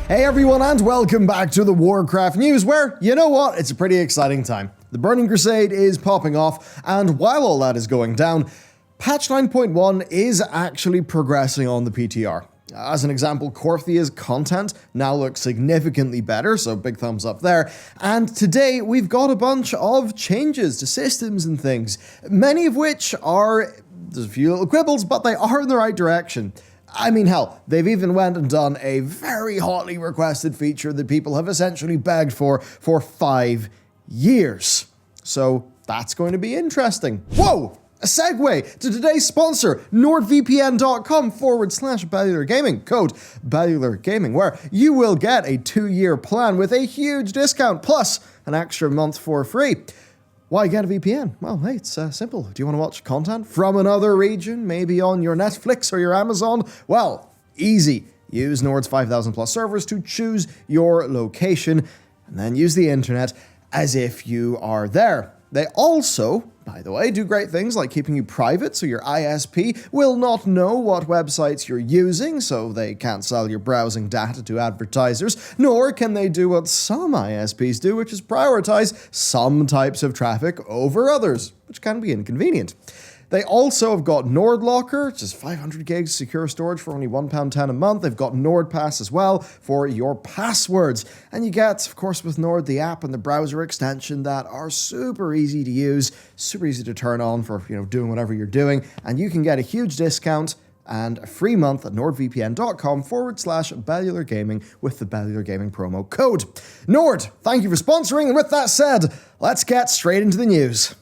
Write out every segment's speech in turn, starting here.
Hey everyone, and welcome back to the Warcraft news, where, you know what, it's a pretty exciting time. The Burning Crusade is popping off, and while all that is going down, patch 9.1 is actually progressing on the PTR. As an example, Korthia's content now looks significantly better, so big thumbs up there. And today we've got a bunch of changes to systems and things, many of which are, there's a few little quibbles, but they are in the right direction. I mean, hell, they've even went and done a very hotly requested feature that people have essentially begged for 5 years. So that's going to be interesting. Whoa! A segue to today's sponsor, nordvpn.com/Bellular Gaming, code Bellular Gaming, where you will get a 2-year plan with a huge discount plus an extra month for free. Why get a VPN? Well, hey, it's simple. Do you want to watch content from another region, maybe on your Netflix or your Amazon? Well, easy. Use Nord's 5,000 plus servers to choose your location, and then use the internet as if you are there. They also, by the way, do great things like keeping you private, so your ISP will not know what websites you're using, so they can't sell your browsing data to advertisers, nor can they do what some ISPs do, which is prioritize some types of traffic over others, which can be inconvenient. They also have got Nord Locker, which is 500 gigs secure storage for only £1.10 a month. They've got Nord Pass as well for your passwords. And you get, of course, with Nord, the app and the browser extension that are super easy to use, super easy to turn on for, doing whatever you're doing. And you can get a huge discount and a free month at nordvpn.com/Bellular Gaming with the Bellular Gaming promo code. Nord, thank you for sponsoring. And with that said, let's get straight into the news.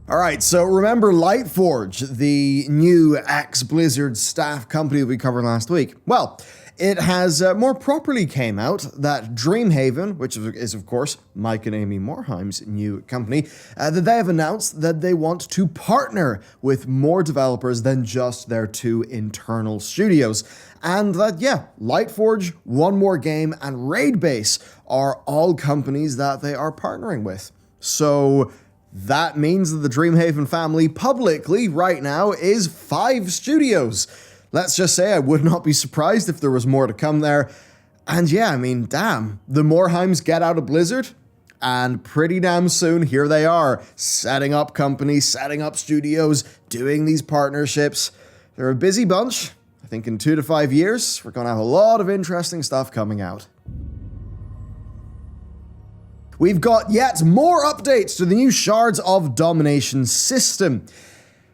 Alright, so remember Lightforge, the new ex-Blizzard staff company that we covered last week? Well, it has more properly came out that Dreamhaven, which is of course Mike and Amy Morhaim's new company, that they have announced that they want to partner with more developers than just their 2 internal studios. And that, Lightforge, One More Game, and Raidbase are all companies that they are partnering with. So that means that the Dreamhaven family publicly right now is 5 studios. Let's just say I would not be surprised if there was more to come there. And damn, the Morheims get out of Blizzard, and pretty damn soon here they are, setting up companies, setting up studios, doing these partnerships. They're a busy bunch. I think in 2 to 5 years, we're going to have a lot of interesting stuff coming out. We've got yet more updates to the new Shards of Domination system.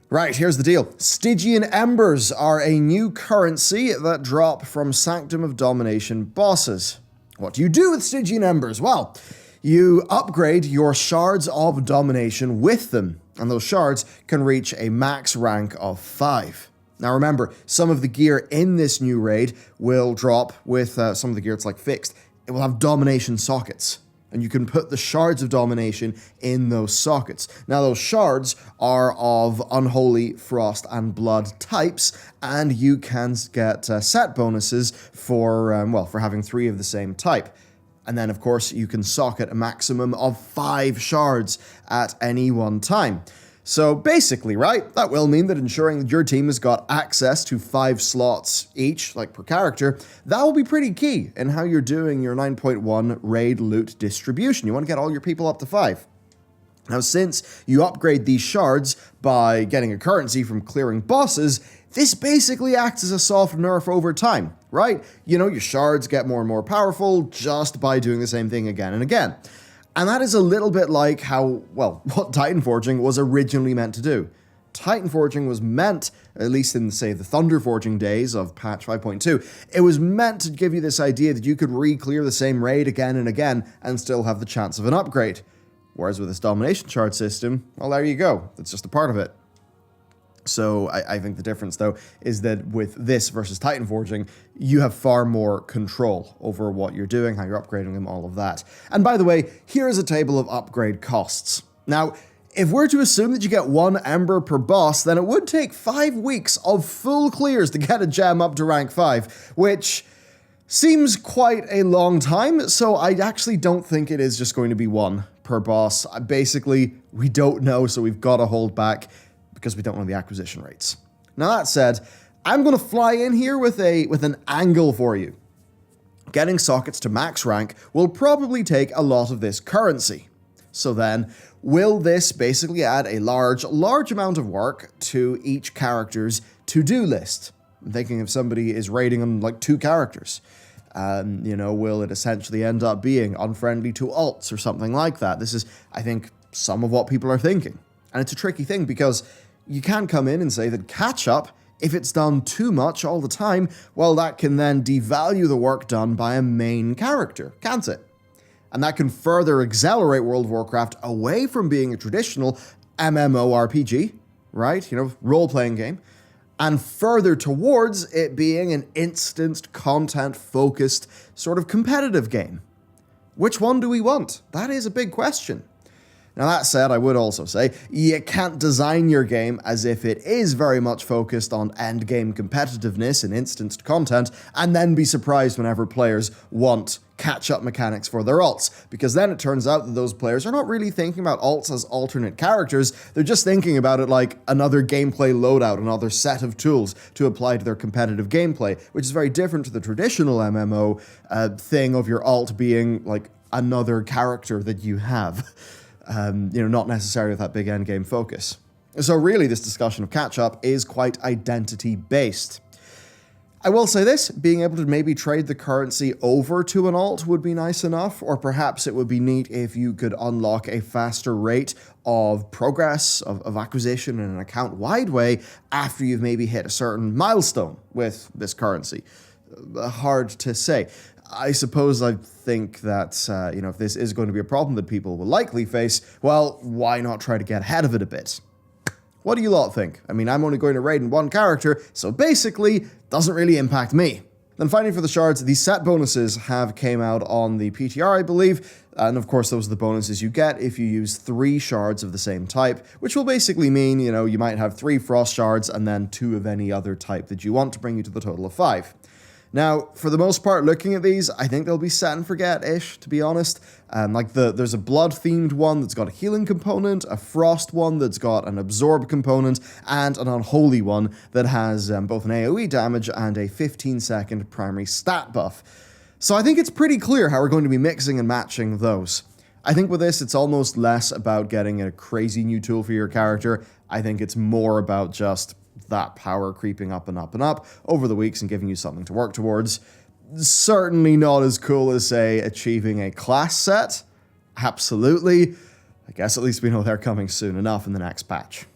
Right, here's the deal. Stygian Embers are a new currency that drop from Sanctum of Domination bosses. What do you do with Stygian Embers? Well, you upgrade your Shards of Domination with them, and those shards can reach a max rank of 5. Now remember, some of the gear in this new raid will drop with some of the gear it's like fixed. It will have domination sockets, and you can put the Shards of Domination in those sockets. Now, those shards are of Unholy, Frost, and Blood types, and you can get set bonuses for having 3 of the same type. And then, of course, you can socket a maximum of 5 shards at any one time. So basically, right, that will mean that ensuring that your team has got access to 5 slots each, like per character, that will be pretty key in how you're doing your 9.1 raid loot distribution. You want to get all your people up to 5. Now, since you upgrade these shards by getting a currency from clearing bosses, this basically acts as a soft nerf over time, right? Your shards get more and more powerful just by doing the same thing again and again. And that is a little bit like what Titan Forging was originally meant to do. Titan Forging was meant, at least in, say, the Thunder Forging days of patch 5.2, it was meant to give you this idea that you could re-clear the same raid again and again and still have the chance of an upgrade. Whereas with this Domination Shard system, well, there you go. That's just a part of it. So I think the difference, though, is that with this versus Titan Forging, you have far more control over what you're doing, how you're upgrading them, all of that. And by the way, here is a table of upgrade costs. Now, if we're to assume that you get 1 Ember per boss, then it would take 5 weeks of full clears to get a gem up to rank 5, which seems quite a long time, so I actually don't think it is just going to be 1 per boss. Basically, we don't know, so we've got to hold back, because we don't know the acquisition rates. Now that said, I'm going to fly in here with an angle for you. Getting sockets to max rank will probably take a lot of this currency. So then, will this basically add a large amount of work to each character's to-do list? I'm thinking if somebody is raiding on like 2 characters. Will it essentially end up being unfriendly to alts or something like that? This is, I think, some of what people are thinking. And it's a tricky thing because you can come in and say that catch-up, if it's done too much all the time, well, that can then devalue the work done by a main character, can't it? And that can further accelerate World of Warcraft away from being a traditional MMORPG, right? Role-playing game, and further towards it being an instant content-focused sort of competitive game. Which one do we want? That is a big question. Now that said, I would also say, you can't design your game as if it is very much focused on endgame competitiveness and instant content, and then be surprised whenever players want catch-up mechanics for their alts, because then it turns out that those players are not really thinking about alts as alternate characters, they're just thinking about it like another gameplay loadout, another set of tools to apply to their competitive gameplay, which is very different to the traditional MMO thing of your alt being like another character that you have. Not necessarily with that big endgame focus. So really, this discussion of catch-up is quite identity-based. I will say this, being able to maybe trade the currency over to an alt would be nice enough, or perhaps it would be neat if you could unlock a faster rate of progress, of acquisition in an account-wide way after you've maybe hit a certain milestone with this currency. Hard to say. I suppose I think that, if this is going to be a problem that people will likely face, well, why not try to get ahead of it a bit? What do you lot think? I mean, I'm only going to raid in 1 character, so basically, doesn't really impact me. Then finally for the shards, the set bonuses have came out on the PTR, I believe, and of course those are the bonuses you get if you use 3 shards of the same type, which will basically mean, you might have 3 frost shards and then 2 of any other type that you want to bring you to the total of 5. Now, for the most part, looking at these, I think they'll be set and forget-ish, to be honest. There's a blood-themed one that's got a healing component, a frost one that's got an absorb component, and an unholy one that has both an AoE damage and a 15-second primary stat buff. So I think it's pretty clear how we're going to be mixing and matching those. I think with this, it's almost less about getting a crazy new tool for your character. I think it's more about just that power creeping up and up and up over the weeks and giving you something to work towards. Certainly not as cool as, say, achieving a class set. Absolutely. I guess at least we know they're coming soon enough in the next patch.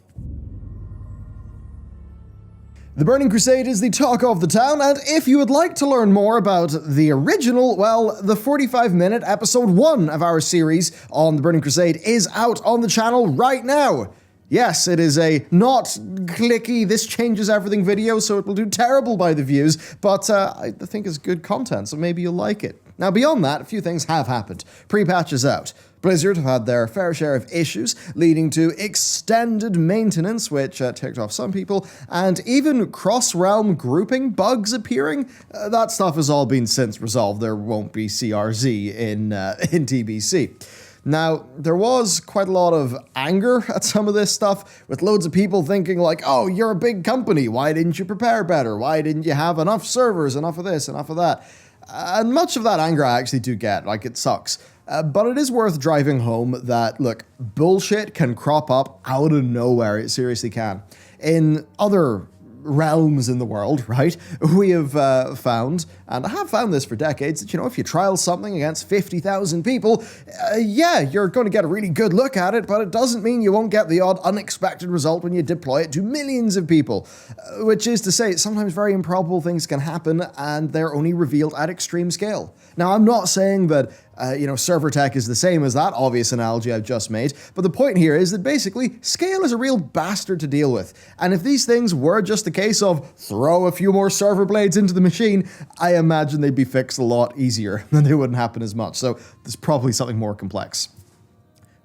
The Burning Crusade is the talk of the town, and if you would like to learn more about the original, well, the 45-minute episode 1 of our series on the Burning Crusade is out on the channel right now. Yes, it is a not clicky, this changes everything video, so it will do terrible by the views, but I think it's good content, so maybe you'll like it. Now, beyond that, a few things have happened. Pre-patch is out. Blizzard have had their fair share of issues, leading to extended maintenance, which ticked off some people, and even cross-realm grouping bugs appearing. That stuff has all been since resolved. There won't be CRZ in TBC. Now, there was quite a lot of anger at some of this stuff, with loads of people thinking like, oh, you're a big company, why didn't you prepare better? Why didn't you have enough servers, enough of this, enough of that? And much of that anger I actually do get, like it sucks. But it is worth driving home that, look, bullshit can crop up out of nowhere, it seriously can. In other realms in the world, right, we have found, and I have found this for decades, that, if you trial something against 50,000 people, yeah, you're going to get a really good look at it, but it doesn't mean you won't get the odd unexpected result when you deploy it to millions of people. Which is to say, sometimes very improbable things can happen, and they're only revealed at extreme scale. Now, I'm not saying that server tech is the same as that obvious analogy I've just made, but the point here is that basically, scale is a real bastard to deal with. And if these things were just a case of throw a few more server blades into the machine, I imagine they'd be fixed a lot easier, and they wouldn't happen as much. So there's probably something more complex.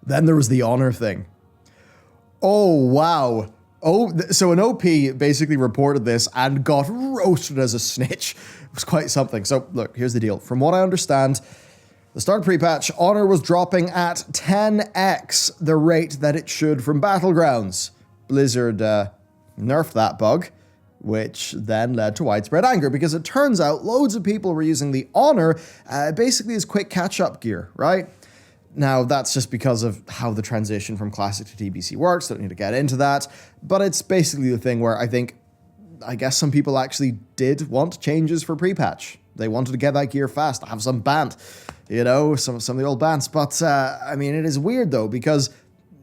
Then there was the honor thing. Oh, wow. So an OP basically reported this and got roasted as a snitch. It was quite something. So look, here's the deal. From what I understand, the start pre-patch, Honor was dropping at 10x the rate that it should from Battlegrounds. Blizzard nerfed that bug, which then led to widespread anger because it turns out loads of people were using the Honor basically as quick catch-up gear, right? Now, that's just because of how the transition from Classic to TBC works. Don't need to get into that. But it's basically the thing where I guess some people actually did want changes for pre-patch. They wanted to get that gear fast, have some band, some of the old bands. But, it is weird, though, because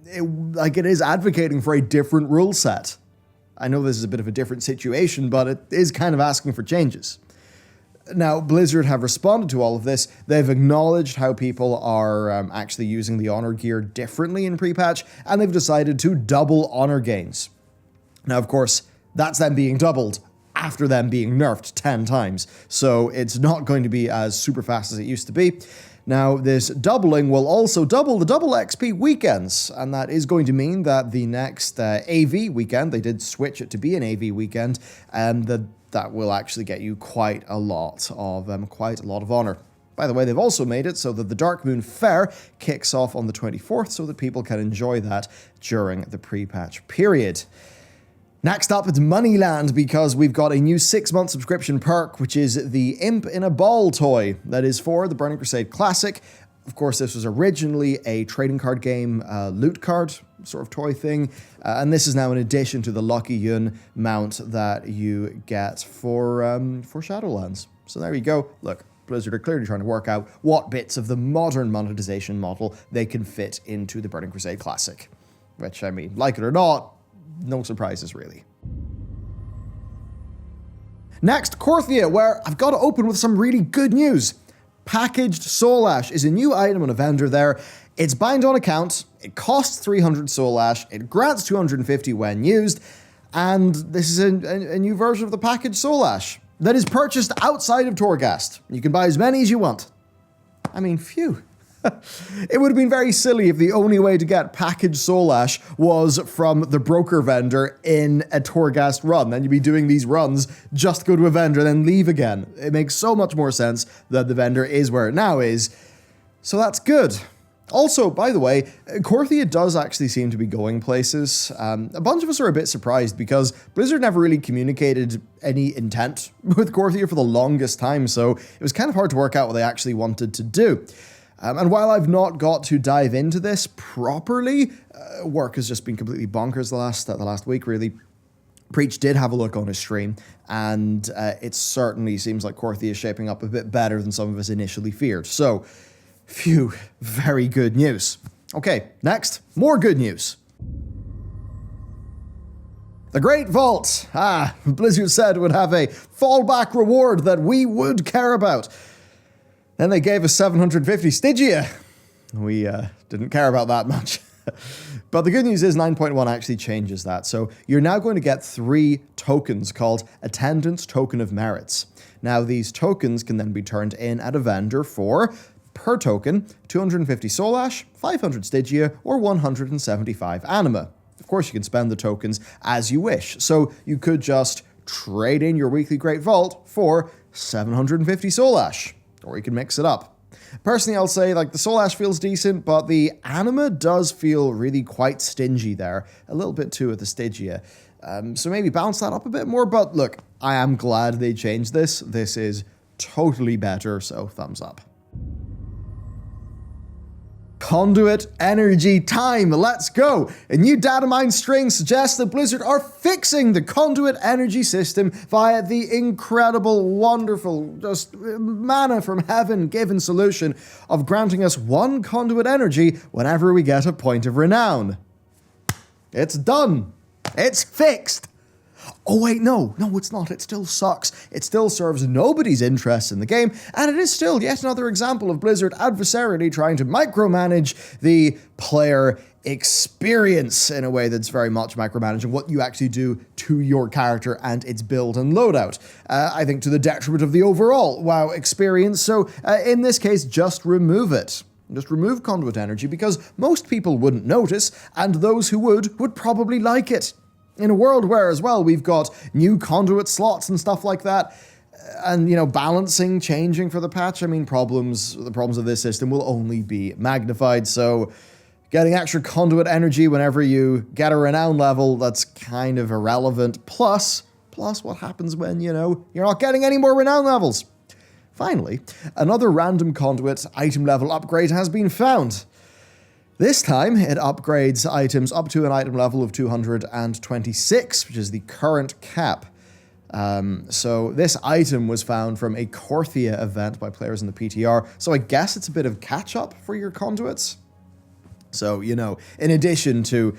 it is advocating for a different rule set. I know this is a bit of a different situation, but it is kind of asking for changes. Now, Blizzard have responded to all of this. They've acknowledged how people are actually using the Honor gear differently in pre-patch, and they've decided to double Honor gains. Now, of course, that's them being doubled after them being nerfed 10 times, so it's not going to be as super fast as it used to be. Now, this doubling will also double the double XP weekends, and that is going to mean that the next AV weekend, they did switch it to be an AV weekend, and that will actually get you quite a lot of Honor. By the way, they've also made it so that the Dark Moon Fair kicks off on the 24th so that people can enjoy that during the pre-patch period. Next up, it's Moneyland, because we've got a new 6-month subscription perk, which is the Imp in a Ball toy. That is for the Burning Crusade Classic. Of course, this was originally a trading card game, loot card sort of toy thing, and this is now in addition to the Lucky Yun mount that you get for Shadowlands. So there you go. Look, Blizzard are clearly trying to work out what bits of the modern monetization model they can fit into the Burning Crusade Classic. Which, like it or not, no surprises really. Next, Korthia, where I've got to open with some really good news. Packaged Soul Ash is a new item on a vendor there. It's bind on account, it costs 300 Soul Ash, it grants 250 when used, and this is a new version of the packaged Soul Ash that is purchased outside of Torghast. You can buy as many as you want. Phew. It would have been very silly if the only way to get packaged Soul Ash was from the broker vendor in a Torghast run. Then you'd be doing these runs, just go to a vendor, then leave again. It makes so much more sense that the vendor is where it now is. So that's good. Also, by the way, Korthia does actually seem to be going places. A bunch of us are a bit surprised because Blizzard never really communicated any intent with Korthia for the longest time, so it was kind of hard to work out what they actually wanted to do. And while I've not got to dive into this properly, work has just been completely bonkers the last week, really. Preach did have a look on his stream, and it certainly seems like Korthia is shaping up a bit better than some of us initially feared. So, phew, very good news. Okay, next, more good news. The Great Vault. Blizzard said would have a fallback reward that we would care about. Then they gave us 750 Stygia. We didn't care about that much. But the good news is 9.1 actually changes that. So you're now going to get 3 tokens called Attendance Token of Merits. Now these tokens can then be turned in at a vendor for, per token, 250 Soul Ash, 500 Stygia, or 175 Anima. Of course, you can spend the tokens as you wish. So you could just trade in your weekly Great Vault for 750 Soul Ash. Or you can mix it up. Personally, I'll say, the Soul Ash feels decent, but the Anima does feel really quite stingy there. A little bit too with the Stygia. So maybe balance that up a bit more, but look, I am glad they changed this. This is totally better, so thumbs up. Conduit energy time, let's go! A new data mine string suggests that Blizzard are fixing the conduit energy system via the incredible, wonderful, just manna from heaven given solution of granting us 1 conduit energy whenever we get a point of renown. It's done! It's fixed! Oh wait, no, it's not. It still sucks. It still serves nobody's interest in the game, and it is still yet another example of Blizzard adversarially trying to micromanage the player experience in a way that's very much micromanaging what you actually do to your character and its build and loadout. I think to the detriment of the overall WoW experience, so in this case, just remove it. Just remove conduit energy because most people wouldn't notice, and those who would probably like it. In a world where, as well, we've got new conduit slots and stuff like that, and, balancing, changing for the patch, the problems of this system will only be magnified, so getting extra conduit energy whenever you get a renown level, that's kind of irrelevant. Plus, plus what happens when, you know, you're not getting any more renown levels. Finally, another random conduit item level upgrade has been found. This time, it upgrades items up to an item level of 226, which is the current cap. So this item was found from a Korthia event by players in the PTR, so I guess it's a bit of catch-up for your conduits. So, you know, in addition to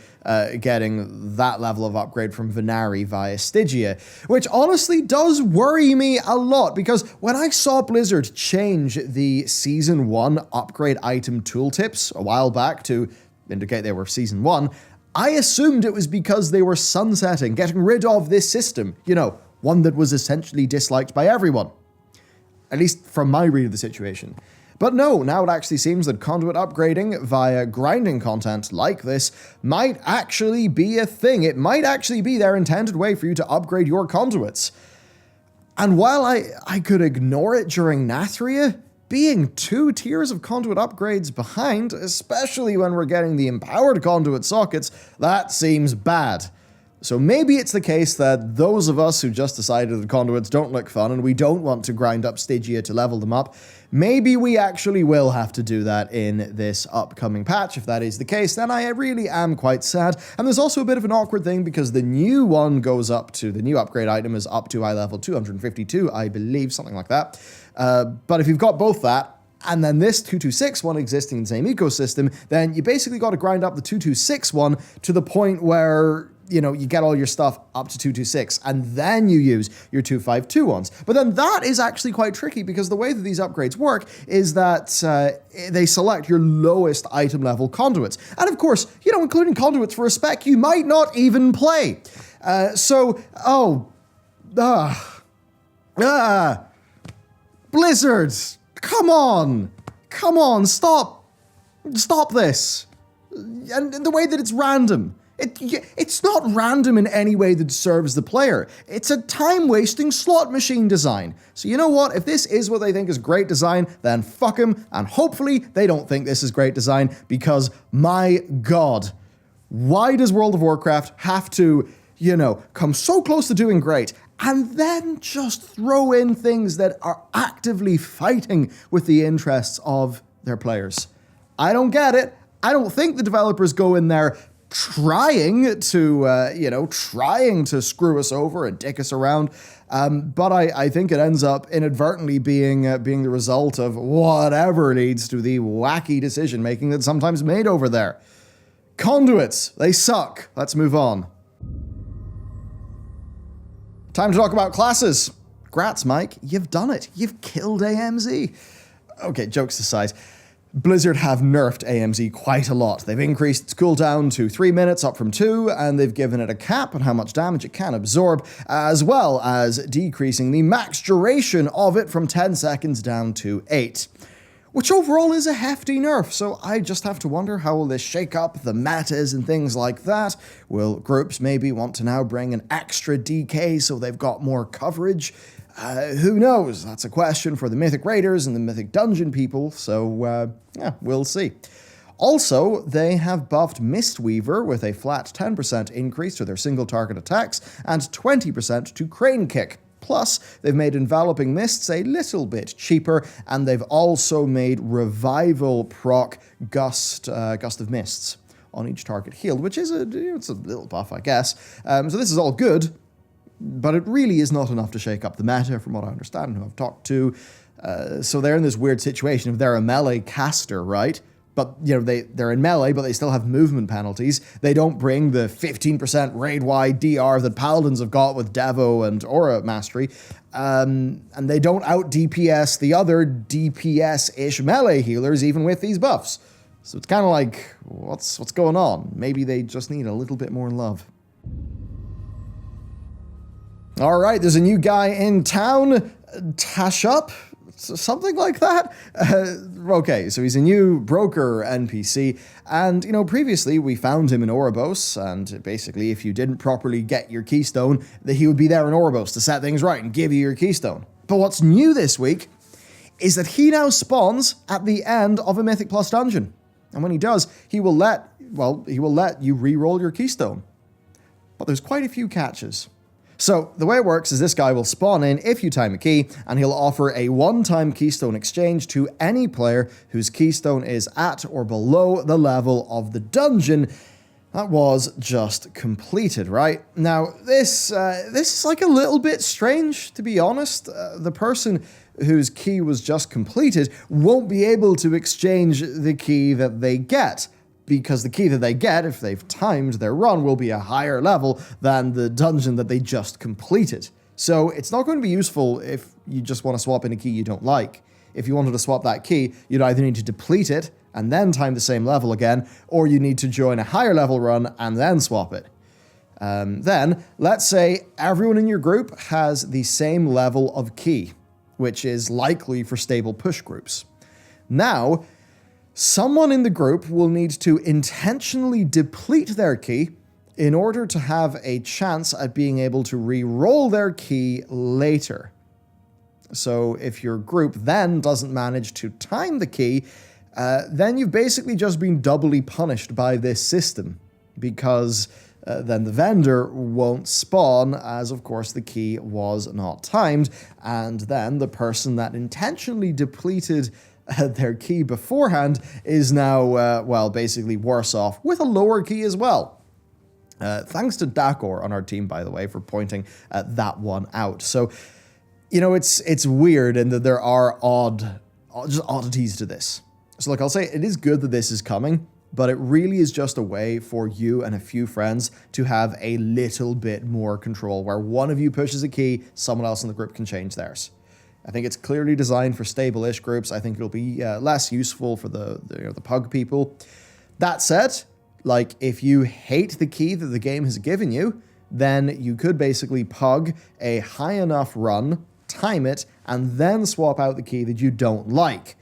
getting that level of upgrade from Venari via Stygia, which honestly does worry me a lot, because when I saw Blizzard change the Season 1 upgrade item tooltips a while back to indicate they were Season 1, I assumed it was because they were sunsetting, getting rid of this system, you know, one that was essentially disliked by everyone. At least from my read of the situation. But no, now it actually seems that conduit upgrading via grinding content like this might actually be a thing. It might actually be their intended way for you to upgrade your conduits. And while I could ignore it during Nathria, being 2 tiers of conduit upgrades behind, especially when we're getting the empowered conduit sockets, that seems bad. So maybe it's the case that those of us who just decided that conduits don't look fun and we don't want to grind up Stygia to level them up, maybe we actually will have to do that in this upcoming patch. If that is the case, then I really am quite sad. And there's also a bit of an awkward thing because the new one goes up to, the new upgrade item is up to eye level 252, I believe, something like that. But if you've got both that, and then this 226 one existing in the same ecosystem, then you basically got to grind up the 226 one to the point where, you know, you get all your stuff up to 226, and then you use your 252 ones. But then that is actually quite tricky, because the way that these upgrades work is that they select your lowest item level conduits. And of course, you know, including conduits for a spec you might not even play. Blizzard, come on, stop this. And the way that it's random. It's not random in any way that serves the player. It's a time-wasting slot machine design. So you know what? If this is what they think is great design, then fuck them, and hopefully they don't think this is great design, because my god, why does World of Warcraft have to, you know, come so close to doing great, and then just throw in things that are actively fighting with the interests of their players? I don't get it. I don't think the developers go in there trying to screw us over and dick us around, but I think it ends up inadvertently being the result of whatever leads to the wacky decision making that's sometimes made over there. Conduits, they suck. Let's move on. Time to talk about classes. Grats, Mike, you've done it. You've killed AMZ. Okay, jokes aside. Blizzard have nerfed AMZ quite a lot. They've increased its cooldown to 3 minutes, up from 2, and they've given it a cap on how much damage it can absorb, as well as decreasing the max duration of it from 10 seconds down to 8. Which overall is a hefty nerf, so I just have to wonder how will this shake up the metas and things like that. Will groups maybe want to now bring an extra DK so they've got more coverage? Who knows? That's a question for the Mythic Raiders and the Mythic Dungeon people, so yeah, we'll see. Also, they have buffed Mistweaver with a flat 10% increase to their single target attacks and 20% to Crane Kick. Plus, they've made Enveloping Mists a little bit cheaper, and they've also made Revival proc Gust of Mists on each target healed, which is it's a little buff, I guess. So this is all good, but it really is not enough to shake up the meta, from what I understand and who I've talked to. So they're in this weird situation of they're a melee caster, right? But, you know, they're in melee, but they still have movement penalties. They don't bring the 15% raid-wide DR that Paladins have got with Devo and Aura Mastery. And they don't out-DPS the other DPS-ish melee healers, even with these buffs. So it's kind of like, what's going on? Maybe they just need a little bit more love. All right, there's a new guy in town, Tashup, something like that. Okay, so he's a new broker NPC, and, you know, previously we found him in Oribos, and basically if you didn't properly get your keystone, that he would be there in Oribos to set things right and give you your keystone. But what's new this week is that he now spawns at the end of a Mythic Plus dungeon. And when he does, he will let you re-roll your keystone. But there's quite a few catches. So the way it works is this guy will spawn in if you time a key, and he'll offer a one-time keystone exchange to any player whose keystone is at or below the level of the dungeon that was just completed, right? Now, this is like a little bit strange, to be honest. The person whose key was just completed won't be able to exchange the key that they get, because the key that they get, if they've timed their run, will be a higher level than the dungeon that they just completed. So it's not going to be useful if you just want to swap in a key you don't like. If you wanted to swap that key, you'd either need to deplete it and then time the same level again, or you need to join a higher level run and then swap it. Then, let's say everyone in your group has the same level of key, which is likely for stable push groups. Now, someone in the group will need to intentionally deplete their key in order to have a chance at being able to re-roll their key later. So if your group then doesn't manage to time the key, then you've basically just been doubly punished by this system, because then the vendor won't spawn, as of course the key was not timed, and then the person that intentionally depleted their key beforehand is now, well, basically worse off with a lower key as well. Thanks to Dakor on our team, by the way, for pointing that one out. So, you know, it's weird in that there are just oddities to this. So look, I'll say it is good that this is coming, but it really is just a way for you and a few friends to have a little bit more control, where one of you pushes a key, someone else in the group can change theirs. I think it's clearly designed for stable-ish groups. I think it'll be less useful for the pug people. That said, like, if you hate the key that the game has given you, then you could basically pug a high enough run, time it, and then swap out the key that you don't like.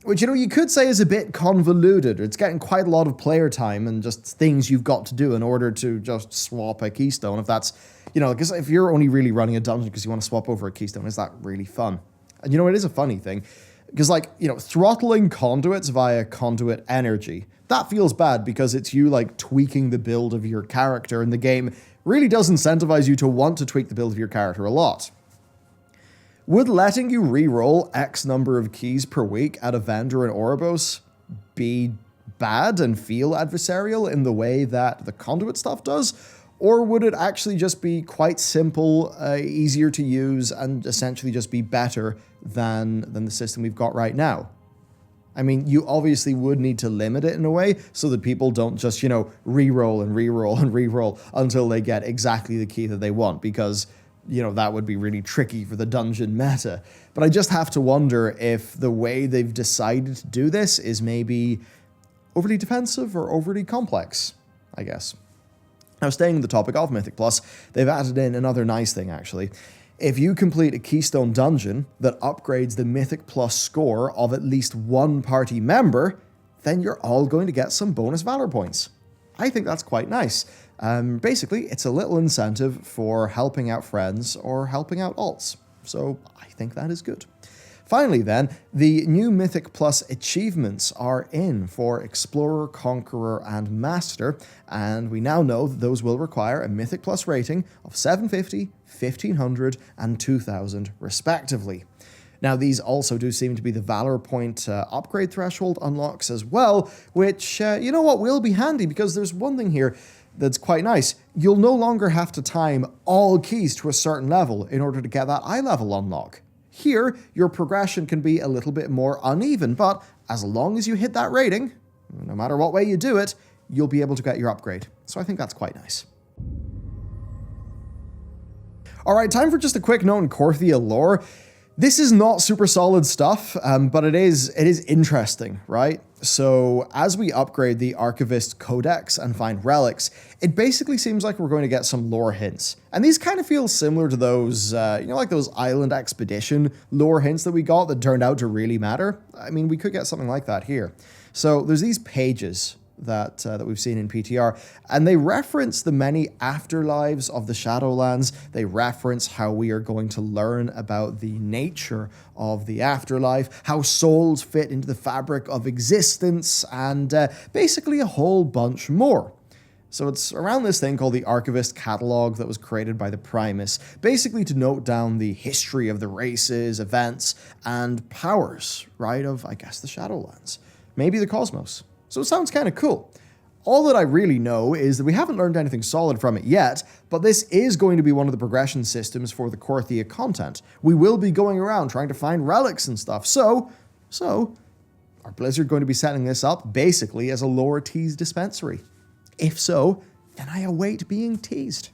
Which, you know, you could say is a bit convoluted. It's getting quite a lot of player time and just things you've got to do in order to just swap a keystone. If that's, you know, because if you're only really running a dungeon because you want to swap over a keystone, is that really fun? And, you know, it is a funny thing. Because, like, you know, throttling conduits via conduit energy, that feels bad because it's you, like, tweaking the build of your character, and the game really does incentivize you to want to tweak the build of your character a lot. Would letting you re-roll X number of keys per week at a vendor in Oribos be bad and feel adversarial in the way that the conduit stuff does? Or would it actually just be quite simple, easier to use, and essentially just be better than the system we've got right now? I mean, you obviously would need to limit it in a way so that people don't just, you know, re-roll and re-roll and re-roll until they get exactly the key that they want, because, you know, that would be really tricky for the dungeon meta. But I just have to wonder if the way they've decided to do this is maybe overly defensive or overly complex, I guess. Now, staying on the topic of Mythic Plus, they've added in another nice thing, actually. If you complete a Keystone dungeon that upgrades the Mythic Plus score of at least one party member, then you're all going to get some bonus Valor points. I think that's quite nice. Basically, it's a little incentive for helping out friends or helping out alts. So I think that is good. Finally then, the new Mythic Plus achievements are in for Explorer, Conqueror, and Master, and we now know that those will require a Mythic Plus rating of 750, 1500, and 2000 respectively. Now, these also do seem to be the Valor point upgrade threshold unlocks as well, which, you know what, will be handy, because there's one thing here that's quite nice. You'll no longer have to time all keys to a certain level in order to get that eye level unlock. Here, your progression can be a little bit more uneven, but as long as you hit that rating, no matter what way you do it, you'll be able to get your upgrade. So I think that's quite nice. Alright, time for just a quick note on Korthia lore. This is not super solid stuff, but it is interesting, right? So as we upgrade the Archivist Codex and find relics, it basically seems like we're going to get some lore hints. And these kind of feel similar to those, like those Island Expedition lore hints that we got that turned out to really matter. I mean, we could get something like that here. So there's these pages that we've seen in PTR, and they reference the many afterlives of the Shadowlands. They reference how we are going to learn about the nature of the afterlife, how souls fit into the fabric of existence, and basically a whole bunch more. So it's around this thing called the Archivist Catalog that was created by the Primus, basically to note down the history of the races, events, and powers, right, of, I guess, the Shadowlands. Maybe the Cosmos. So it sounds kind of cool. All that I really know is that we haven't learned anything solid from it yet, but this is going to be one of the progression systems for the Korthia content. We will be going around trying to find relics and stuff. So, are Blizzard going to be setting this up basically as a lore tease dispensary? If so, then I await being teased.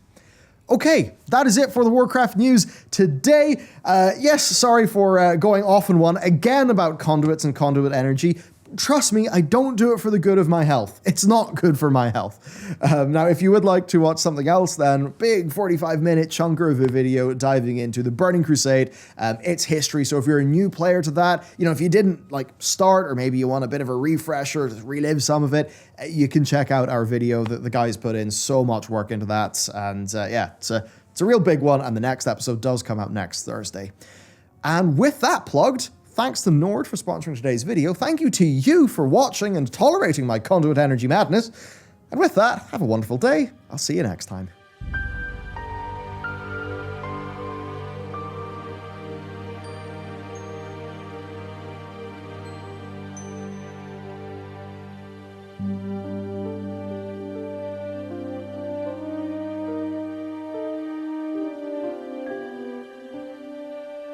Okay, that is it for the Warcraft news today. Yes, sorry for going off on one again about conduits and conduit energy. Trust me, I don't do it for the good of my health. It's not good for my health. Now, if you would like to watch something else, then big 45-minute chunker of a video diving into the Burning Crusade, its history. So if you're a new player to that, if you didn't start, or maybe you want a bit of a refresher to relive some of it, you can check out our video that the guys put in so much work into that. And yeah, it's a real big one. And the next episode does come out next Thursday. And with that plugged, thanks to Nord for sponsoring today's video. Thank you to you for watching and tolerating my conduit energy madness. And with that, have a wonderful day. I'll see you next time.